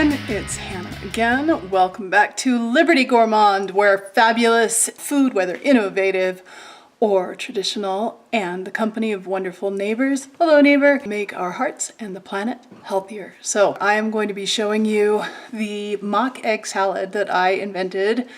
everyone, it's Hannah again. Welcome back to Liberty Gourmand, where fabulous food, whether innovative or traditional, and the company of wonderful neighbors, hello neighbor, make our hearts and the planet healthier. So I am going to be showing you the mock egg salad that I invented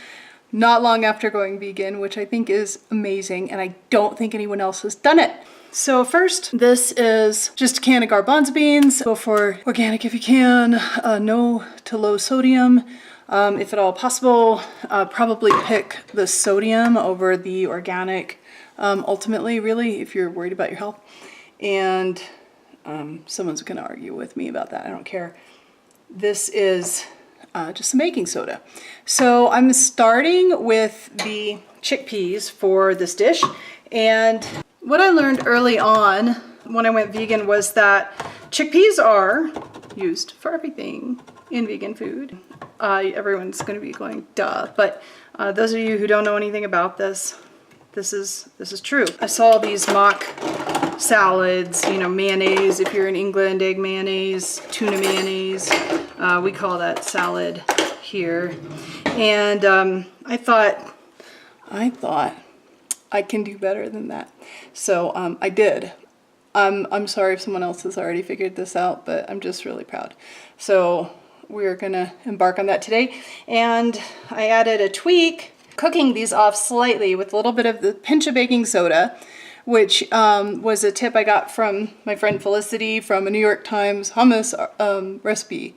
not long after going vegan, which I think is amazing, and I don't think anyone else has done it. So first, this is just a can of garbanzo beans. Go for organic if you can, no to low sodium, if at all possible. Probably pick the sodium over the organic, ultimately, really, if you're worried about your health. And someone's gonna argue with me about that, I don't care. This is just some baking soda. So I'm starting with the chickpeas for this dish, and what I learned early on when I went vegan was that chickpeas are used for everything in vegan food. Everyone's going to be going, duh, but those of you who don't know anything about this, this is true. I saw these mock salads, you know, mayonnaise, if you're in England, egg mayonnaise, tuna mayonnaise, we call that salad here. And I thought I can do better than that. So I did. I'm sorry if someone else has already figured this out, but I'm just really proud. So we're gonna embark on that today. And I added a tweak, cooking these off slightly with a little bit of the pinch of baking soda, which was a tip I got from my friend Felicity from a New York Times hummus recipe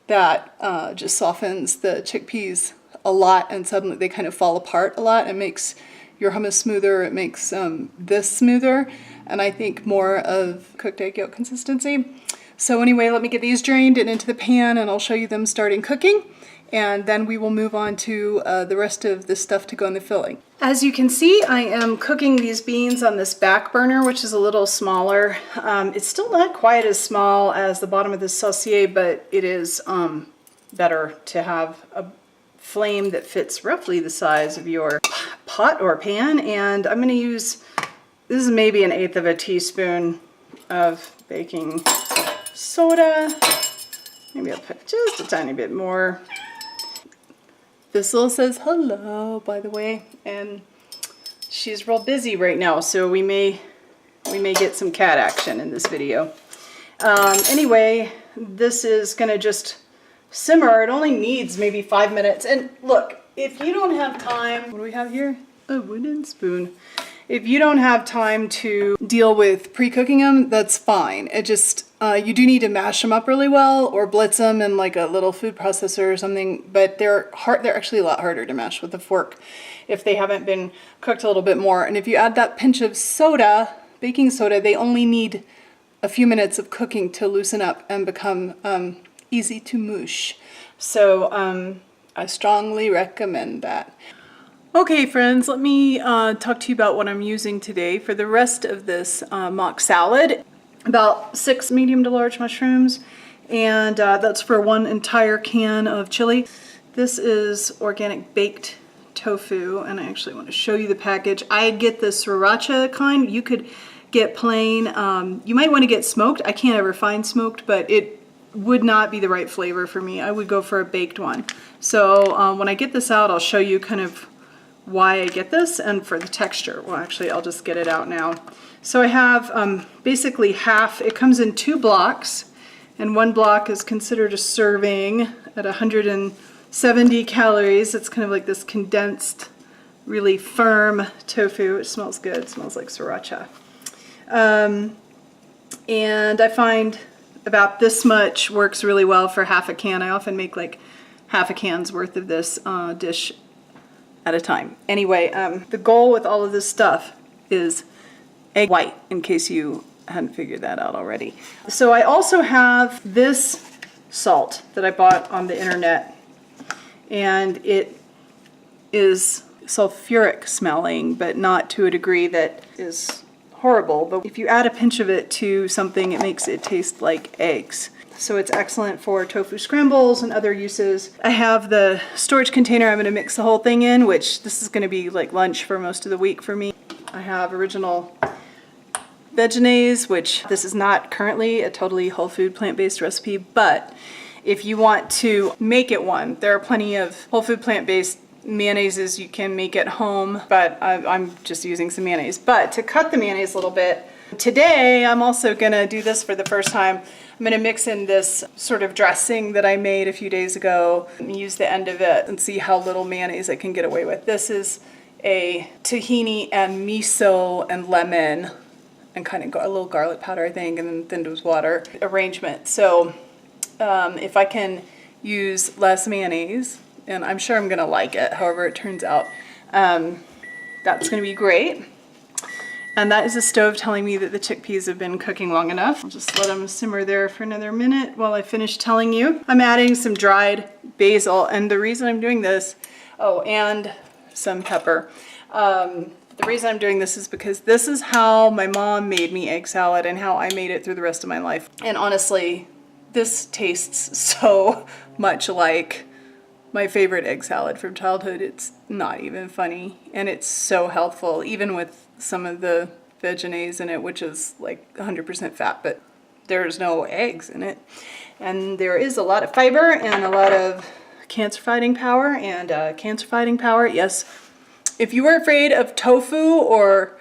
that just softens the chickpeas a lot, and suddenly they kind of fall apart a lot. It makes your hummus smoother, it makes this smoother, and I think more of cooked egg yolk consistency. So anyway, let me get these drained and into the pan, and I'll show you them starting cooking, and then we will move on to the rest of the stuff to go in the filling. As you can see, I am cooking these beans on this back burner, which is a little smaller. It's still not quite as small as the bottom of this saucier, but it is better to have a flame that fits roughly the size of your pot or pan. And I'm going to use, this is maybe 1/8 teaspoon of baking soda. Maybe I'll put just a tiny bit more. Thistle says hello, by the way, and she's real busy right now, so we may get some cat action in this video. Anyway, this is going to just simmer. It only needs maybe 5 minutes. And look, if you don't have time, what do we have here? A wooden spoon. If you don't have time to deal with pre-cooking them, that's fine. It just, you do need to mash them up really well or blitz them in like a little food processor or something, but they're actually a lot harder to mash with a fork if they haven't been cooked a little bit more. And if you add that pinch of soda, baking soda, they only need a few minutes of cooking to loosen up and become easy to mush. So I strongly recommend that. Okay friends, let me talk to you about what I'm using today for the rest of this mock salad. About 6 medium to large mushrooms, and that's for 1 entire can of chili. This is organic baked tofu, and I actually want to show you the package. I get the sriracha kind. You could get plain. You might want to get smoked. I can't ever find smoked, but it would not be the right flavor for me. I would go for a baked one. So when I get this out, I'll show you kind of why I get this and for the texture. Well, actually, I'll just get it out now. So I have basically half. It comes in 2 blocks, and 1 block is considered a serving at 170 calories. It's kind of like this condensed, really firm tofu. It smells good. It smells like sriracha. And I find about this much works really well for half a can. I often make like half a can's worth of this dish at a time. Anyway, the goal with all of this stuff is egg white, in case you hadn't figured that out already. So I also have this salt that I bought on the internet, and it is sulfuric smelling, but not to a degree that is horrible. But if you add a pinch of it to something, it makes it taste like eggs. So it's excellent for tofu scrambles and other uses. I have the storage container I'm going to mix the whole thing in, which this is going to be like lunch for most of the week for me. I have original veggies, which this is not currently a totally whole food plant-based recipe, but if you want to make it one. There are plenty of whole food plant-based mayonnaises you can make at home, but I'm just using some mayonnaise. But to cut the mayonnaise a little bit, today I'm also gonna do this for the first time. I'm gonna mix in this sort of dressing that I made a few days ago, and use the end of it and see how little mayonnaise I can get away with. This is a tahini and miso and lemon and kind of a little garlic powder, I think, and then thinned with water arrangement. So if I can use less mayonnaise, and I'm sure I'm gonna like it, however it turns out, that's gonna be great. And that is the stove telling me that the chickpeas have been cooking long enough. I'll just let them simmer there for another minute while I finish telling you. I'm adding some dried basil, and the reason I'm doing this, oh, and some pepper. The reason I'm doing this is because this is how my mom made me egg salad and how I made it through the rest of my life. And honestly, this tastes so much like my favorite egg salad from childhood. It's not even funny, and it's so healthful, even with some of the veggies in it, which is like 100% fat, but there's no eggs in it. And there is a lot of fiber and a lot of cancer fighting power, yes. If you are afraid of tofu or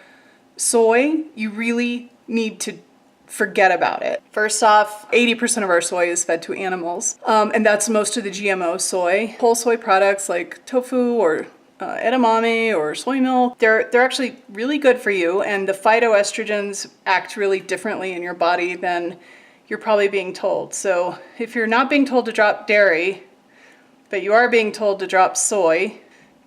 soy, you really need to forget about it. First off, 80% of our soy is fed to animals, and that's most of the GMO soy. Whole soy products like tofu or edamame or soy milk, they're actually really good for you, and the phytoestrogens act really differently in your body than you're probably being told. So if you're not being told to drop dairy, but you are being told to drop soy,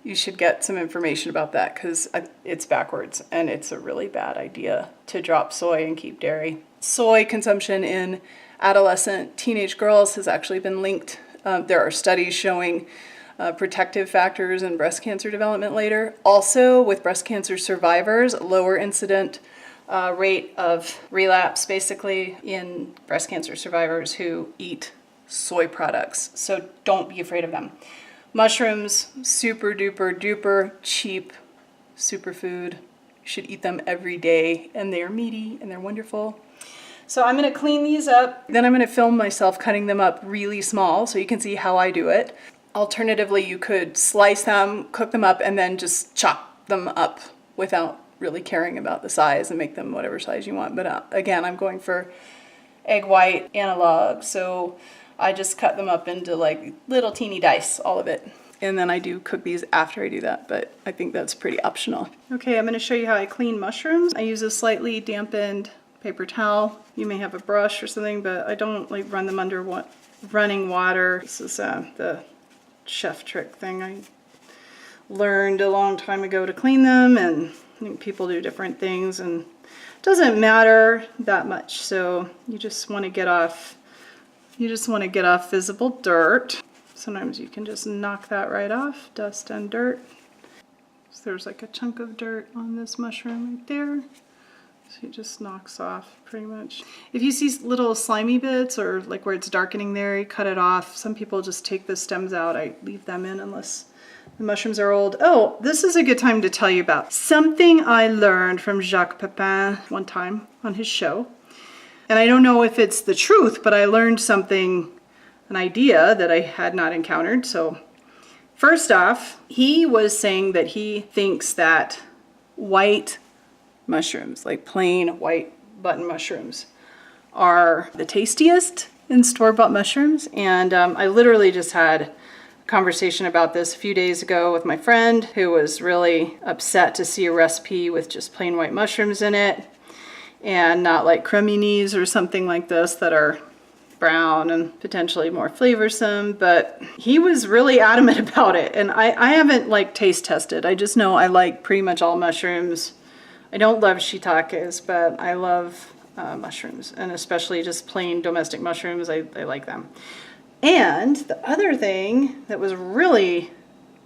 you should get some information about that, because it's backwards and it's a really bad idea to drop soy and keep dairy. Soy consumption in adolescent teenage girls has actually been linked. There are studies showing protective factors in breast cancer development later. Also, with breast cancer survivors, lower incident rate of relapse basically in breast cancer survivors who eat soy products. So don't be afraid of them. Mushrooms, super duper duper cheap superfood. You should eat them every day, and they are meaty and they're wonderful. So I'm gonna clean these up. Then I'm gonna film myself cutting them up really small so you can see how I do it. Alternatively, you could slice them, cook them up, and then just chop them up without really caring about the size and make them whatever size you want. But again, I'm going for egg white analog, so I just cut them up into like little teeny dice, all of it. And then I do cook these after I do that, but I think that's pretty optional. Okay, I'm gonna show you how I clean mushrooms. I use a slightly dampened paper towel. You may have a brush or something, but I don't like run them under running water. This is the chef trick thing I learned a long time ago to clean them, and I think people do different things, and it doesn't matter that much. So you just want to get off visible dirt. Sometimes you can just knock that right off, dust and dirt. So there's like a chunk of dirt on this mushroom right there. So it just knocks off pretty much. If you see little slimy bits or like where it's darkening there, you cut it off. Some people just take the stems out. I leave them in unless the mushrooms are old. Oh, this is a good time to tell you about something I learned from Jacques Pepin one time on his show. And I don't know if it's the truth, but I learned something, an idea that I had not encountered. So first off, he was saying that he thinks that white mushrooms, like plain white button mushrooms, are the tastiest in store-bought mushrooms. And I literally just had a conversation about this a few days ago with my friend who was really upset to see a recipe with just plain white mushrooms in it and not like creminis or something like this that are brown and potentially more flavorsome. But he was really adamant about it, and I haven't like taste tested. I just know I like pretty much all mushrooms. I don't love shiitakes, but I love mushrooms, and especially just plain domestic mushrooms. I like them. And the other thing that was really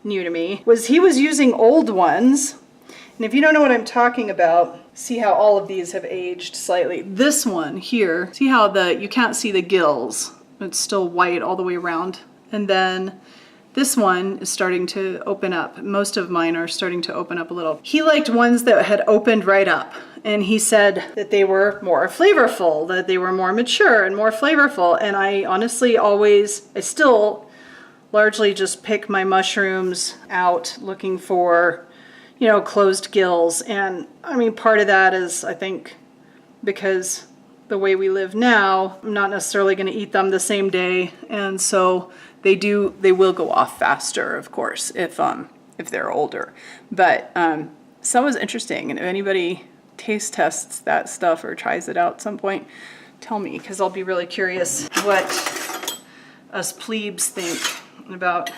new to me was he was using old ones. And if you don't know what I'm talking about, see how all of these have aged slightly. This one here, see how you can't see the gills. It's still white all the way around. And then this one is starting to open up. Most of mine are starting to open up a little. He liked ones that had opened right up. and he said that they were more flavorful, that they were more mature and more flavorful. And I honestly I still largely just pick my mushrooms out looking for, you know, closed gills. And I mean, part of that is, I think, because the way we live now, I'm not necessarily going to eat them the same day, and so they will go off faster, of course, if they're older. But so it was interesting, and if anybody taste tests that stuff or tries it out at some point, tell me, because I'll be really curious what us plebes think about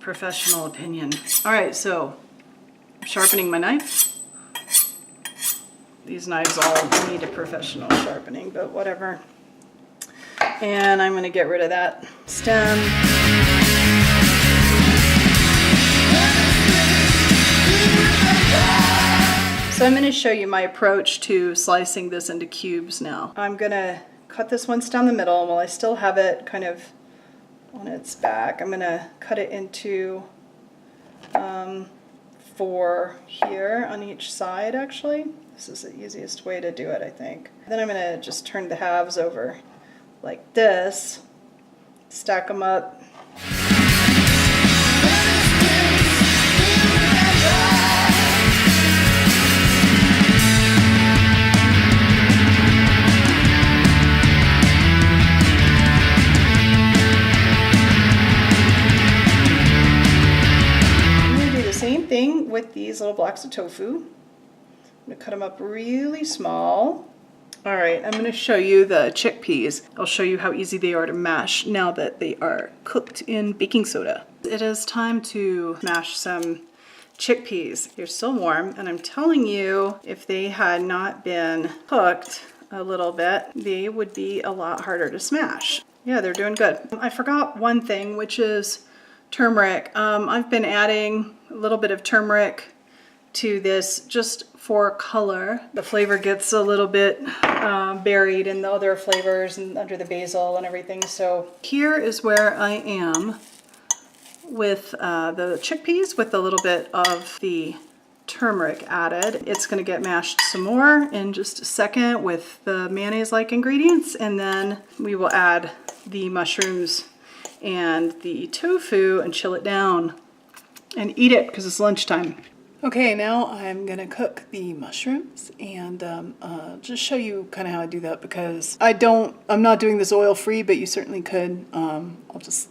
professional opinion. All right, so I'm sharpening my knife. These knives all need a professional sharpening, but whatever. And I'm going to get rid of that stem. So I'm going to show you my approach to slicing this into cubes now. I'm going to cut this once down the middle, and while I still have it kind of on its back, I'm going to cut it into 4 here on each side, actually. This is the easiest way to do it, I think. Then I'm going to just turn the halves over like this, stack them up. I'm going to do the same thing with these little blocks of tofu. I'm going to cut them up really small. All right, I'm going to show you the chickpeas. I'll show you how easy they are to mash now that they are cooked in baking soda. It is time to mash some chickpeas. They're still warm, and I'm telling you, if they had not been cooked a little bit, they would be a lot harder to smash. Yeah, they're doing good. I forgot one thing, which is turmeric. I've been adding a little bit of turmeric to this just for color. The flavor gets a little bit buried in the other flavors and under the basil and everything. So here is where I am with the chickpeas with a little bit of the turmeric added. It's going to get mashed some more in just a second with the mayonnaise-like ingredients, and then we will add the mushrooms and the tofu and chill it down and eat it because it's lunchtime. Okay, now I'm gonna cook the mushrooms and just show you kind of how I do that, because I'm not doing this oil free, but you certainly could.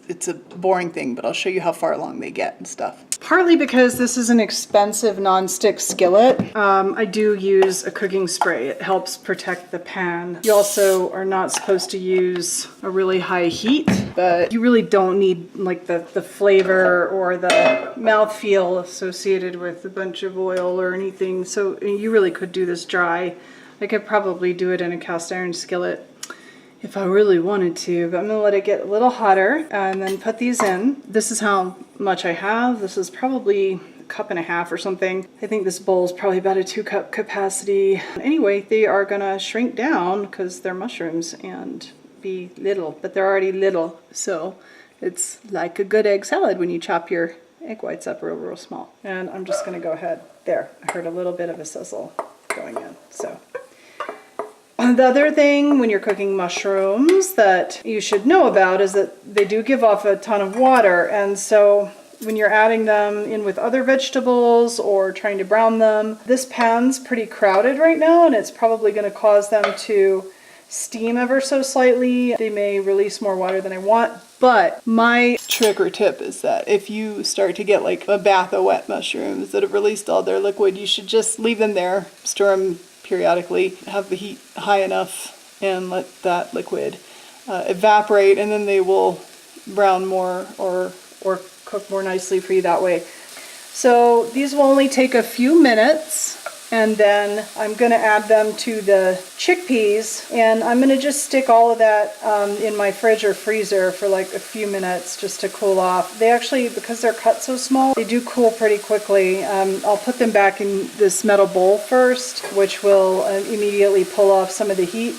It's a boring thing, but I'll show you how far along they get and stuff. Partly because this is an expensive non-stick skillet, I do use a cooking spray. It helps protect the pan. You also are not supposed to use a really high heat, but you really don't need like the flavor or the mouthfeel associated with a bunch of oil or anything. So you really could do this dry. I could probably do it in a cast iron skillet if I really wanted to, but I'm gonna let it get a little hotter and then put these in. This is how much I have. This is probably a cup and a half or something. I think this bowl is probably about a 2-cup capacity. Anyway, they are gonna shrink down because they're mushrooms and be little, but they're already little. So it's like a good egg salad when you chop your egg whites up real small. And I'm just gonna go ahead. There, I heard a little bit of a sizzle going in, so. The other thing when you're cooking mushrooms that you should know about is that they do give off a ton of water, and so when you're adding them in with other vegetables or trying to brown them, this pan's pretty crowded right now, and it's probably going to cause them to steam ever so slightly. They may release more water than I want, but my trick or tip is that if you start to get like a bath of wet mushrooms that have released all their liquid, you should just leave them there, stir them periodically, have the heat high enough, and let that liquid evaporate, and then they will brown more or cook more nicely for you that way. So these will only take a few minutes, and then I'm going to add them to the chickpeas, and I'm going to just stick all of that in my fridge or freezer for like a few minutes just to cool off. They actually, because they're cut so small, they do cool pretty quickly. I'll put them back in this metal bowl first, which will immediately pull off some of the heat.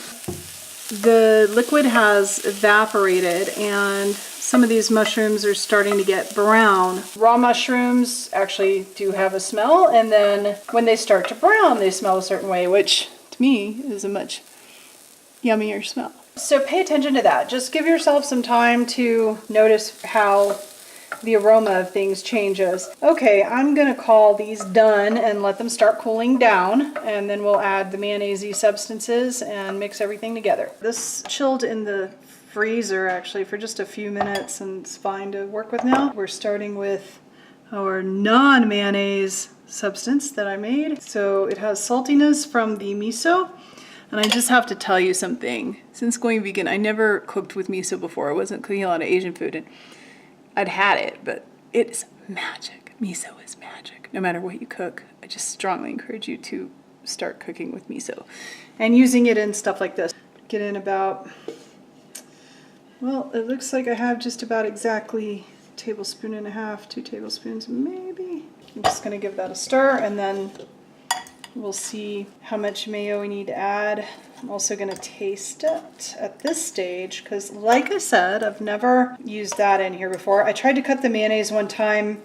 The liquid has evaporated, and some of these mushrooms are starting to get brown. Raw mushrooms actually do have a smell, and then when they start to brown, they smell a certain way, which to me is a much yummier smell. So pay attention to that. Just give yourself some time to notice how the aroma of things changes. Okay, I'm gonna call these done and let them start cooling down, and then we'll add the mayonnaise substances and mix everything together. This chilled in the freezer actually for just a few minutes and it's fine to work with now. We're starting with our non-mayonnaise substance that I made. So it has saltiness from the miso. And I just have to tell you something. Since going vegan, I never cooked with miso before. I wasn't cooking a lot of Asian food, and I'd had it, but it's magic. Miso is magic. No matter what you cook, I just strongly encourage you to start cooking with miso and using it in stuff like this. Get in about, well, it looks like I have just about exactly a tablespoon and a half, 2 tablespoons maybe. I'm just gonna give that a stir, and then we'll see how much mayo we need to add. I'm also going to taste it at this stage because, like I said, I've never used that in here before. I tried to cut the mayonnaise one time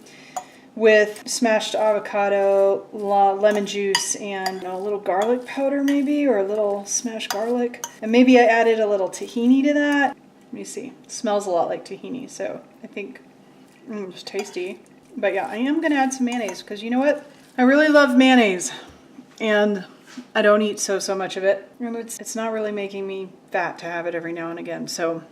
with smashed avocado, lemon juice, and a little garlic powder maybe, or a little smashed garlic. And maybe I added a little tahini to that. Let me see. It smells a lot like tahini, so I think it's tasty. But yeah, I am going to add some mayonnaise because you know what? I really love mayonnaise. And I don't eat so much of it. And it's not really making me fat to have it every now and again. So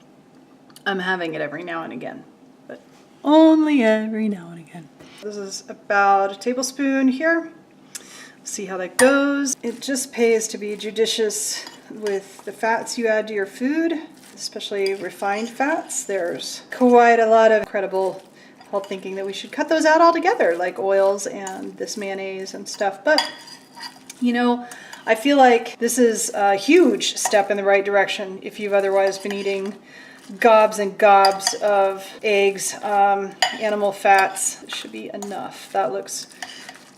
I'm having it every now and again, but only every now and again. This is about a tablespoon here. See how that goes. It just pays to be judicious with the fats you add to your food, especially refined fats. There's quite a lot of incredible health thinking that we should cut those out altogether, like oils and this mayonnaise and stuff. But you know, I feel like this is a huge step in the right direction if you've otherwise been eating gobs and gobs of eggs, animal fats. It should be enough. That looks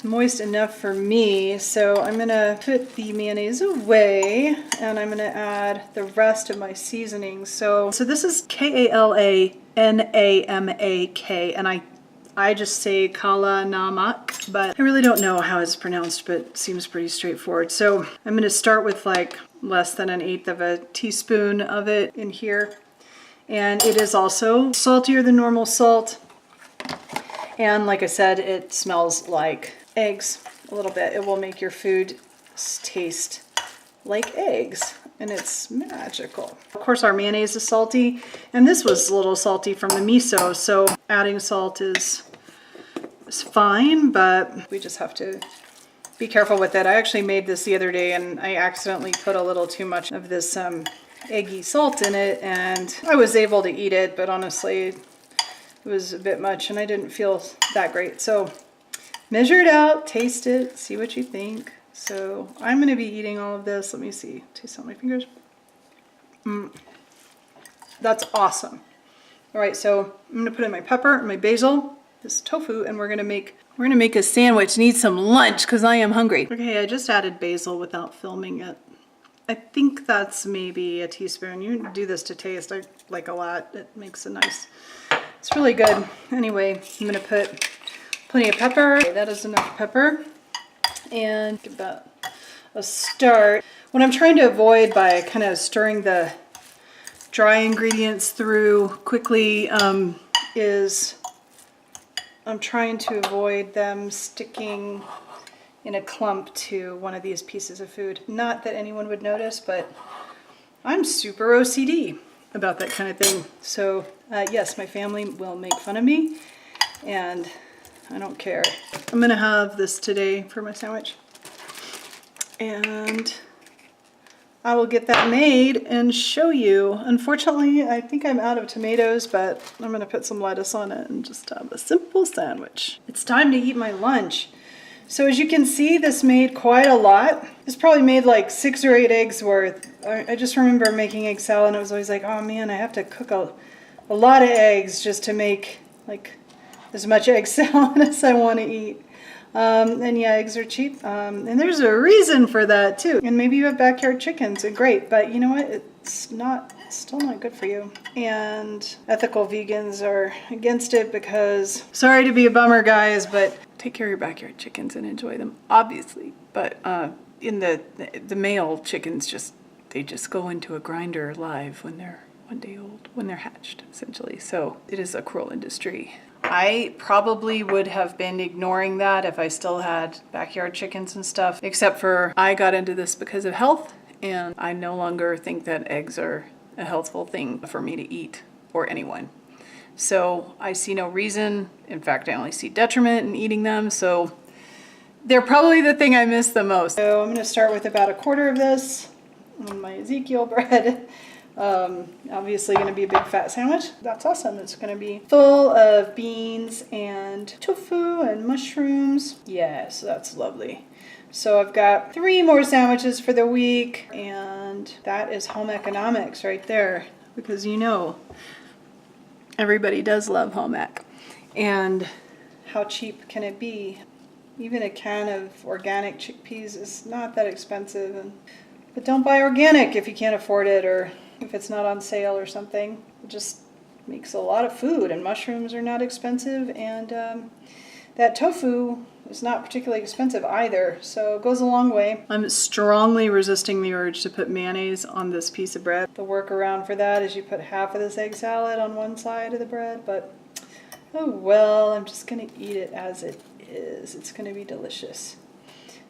moist enough for me. So I'm gonna put the mayonnaise away and I'm gonna add the rest of my seasonings. So this is Kala Namak, and I just say kala namak, but I really don't know how it's pronounced, but it seems pretty straightforward. So I'm gonna start with like less than 1/8 of a teaspoon of it in here. And it is also saltier than normal salt. And like I said, it smells like eggs a little bit. It will make your food taste like eggs. And it's magical. Of course, our mayonnaise is salty, and this was a little salty from the miso, so adding salt is fine, but we just have to be careful with it. I actually made this the other day, and I accidentally put a little too much of this eggy salt in it, and I was able to eat it, but honestly, it was a bit much, and I didn't feel that great. So measure it out, taste it, see what you think. So I'm going to be eating all of this. Let me see. Taste on my fingers. That's awesome. All right, so I'm going to put in my pepper and my basil, this tofu, and we're going to make a sandwich. Need some lunch because I am hungry. Okay, I just added basil without filming it. I think that's maybe a teaspoon. You do this to taste. I like a lot. It makes a nice. It's really good. Anyway, I'm going to put plenty of pepper. Okay, that is enough pepper. And give that a start. What I'm trying to avoid by kind of stirring the dry ingredients through quickly is I'm trying to avoid them sticking in a clump to one of these pieces of food. Not that anyone would notice, but I'm super OCD about that kind of thing. So yes, my family will make fun of me, and I don't care. I'm gonna have this today for my sandwich, and I will get that made and show you. Unfortunately, I think I'm out of tomatoes, but I'm gonna put some lettuce on it and just have a simple sandwich. It's time to eat my lunch. So as you can see, this made quite a lot. This probably made like 6 or 8 eggs worth. I just remember making egg salad, and it was always like, oh man, I have to cook a lot of eggs just to make like as much egg salad as I want to eat. And yeah, eggs are cheap. And there's a reason for that too. And maybe you have backyard chickens, and great, but you know what? it's still not good for you. And ethical vegans are against it because, sorry to be a bummer guys, but take care of your backyard chickens and enjoy them, obviously. But in the male chickens they just go into a grinder live when they're 1 day old, when they're hatched, essentially. So it is a cruel industry. I probably would have been ignoring that if I still had backyard chickens and stuff, except for I got into this because of health, and I no longer think that eggs are a healthful thing for me to eat or anyone. So I see no reason, in fact I only see detriment in eating them, so they're probably the thing I miss the most. So I'm going to start with about 1/4 of this on my Ezekiel bread. Obviously going to be a big fat sandwich. That's awesome. It's going to be full of beans and tofu and mushrooms. Yes, that's lovely. So I've got 3 more sandwiches for the week, and that is home economics right there, because you know everybody does love home ec. And how cheap can it be? Even a can of organic chickpeas is not that expensive, but don't buy organic if you can't afford it, or if it's not on sale or something. It just makes a lot of food, and mushrooms are not expensive, and that tofu is not particularly expensive either, so it goes a long way. I'm strongly resisting the urge to put mayonnaise on this piece of bread. The workaround for that is you put half of this egg salad on one side of the bread, but oh well, I'm just gonna eat it as it is. It's gonna be delicious.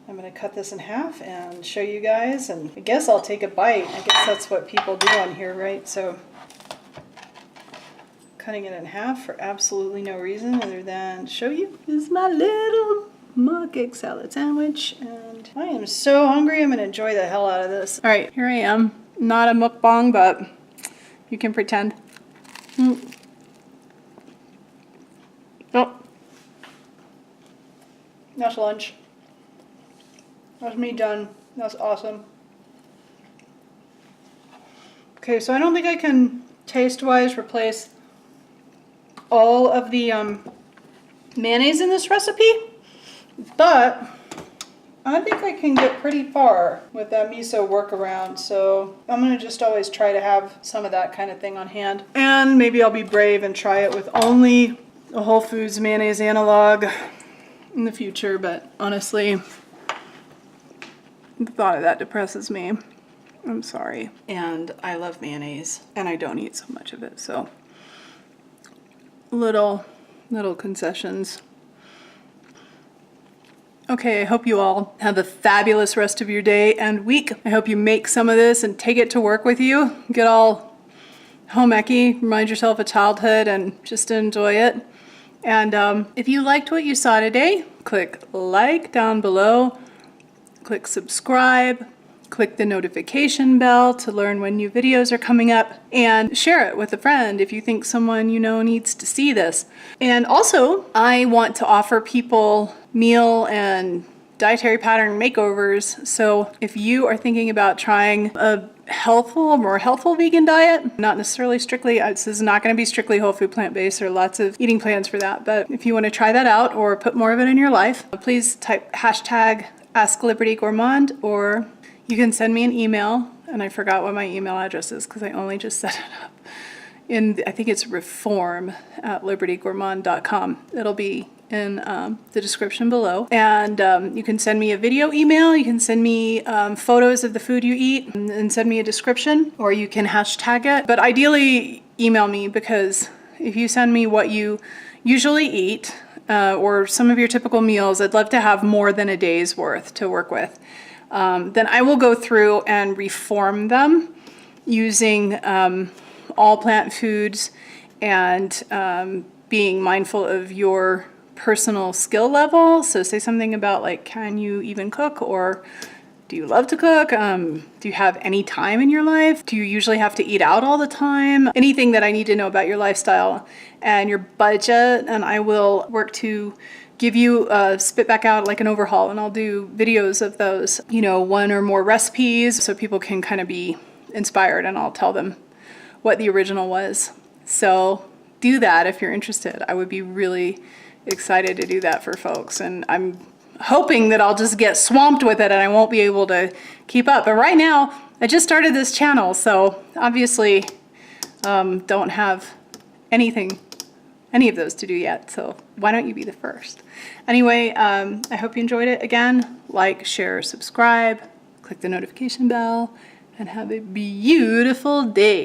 I'm going to cut this in half and show you guys, and I guess I'll take a bite. I guess that's what people do on here, right? So cutting it in half for absolutely no reason other than show you. This is my little mock egg salad sandwich, and I am so hungry. I'm going to enjoy the hell out of this. All right, here I am. Not a mukbang, but you can pretend. Oh, that's lunch. That's me done. That's awesome. Okay, so I don't think I can taste-wise replace all of the mayonnaise in this recipe, but I think I can get pretty far with that miso workaround, so I'm gonna just always try to have some of that kind of thing on hand. And maybe I'll be brave and try it with only a Whole Foods mayonnaise analog in the future, but honestly, the thought of that depresses me. I'm sorry. And I love mayonnaise, and I don't eat so much of it, so little concessions. Okay, I hope you all have a fabulous rest of your day and week. I hope you make some of this and take it to work with you. Get all home eccy, remind yourself of childhood, and just enjoy it. And if you liked what you saw today, click like down below. Click subscribe, click the notification bell to learn when new videos are coming up, and share it with a friend if you think someone you know needs to see this. And also, I want to offer people meal and dietary pattern makeovers, so if you are thinking about trying a more healthful vegan diet, not necessarily strictly, this is not going to be strictly whole food plant-based, there are lots of eating plans for that, but if you want to try that out or put more of it in your life, please type hashtag Ask Liberty Gourmand, or you can send me an email, and I forgot what my email address is because I only just set it up. I think it's reform@libertygourmand.com. It'll be in the description below. And you can send me a video email, you can send me photos of the food you eat, and send me a description, or you can hashtag it. But ideally, email me, because if you send me what you usually eat, or some of your typical meals, I'd love to have more than a day's worth to work with. Then I will go through and reform them using all plant foods, and being mindful of your personal skill level. So say something about like, can you even cook, or do you love to cook? Do you have any time in your life? Do you usually have to eat out all the time? Anything that I need to know about your lifestyle and your budget, and I will work to give you spit back out like an overhaul, and I'll do videos of those, 1 or more recipes, so people can kind of be inspired, and I'll tell them what the original was. So do that if you're interested. I would be really excited to do that for folks, and I'm hoping that I'll just get swamped with it and I won't be able to keep up. But right now, I just started this channel, so obviously don't have any of those to do yet, so why don't you be the first? Anyway, I hope you enjoyed it. Again, like, share, subscribe, click the notification bell, and have a beautiful day.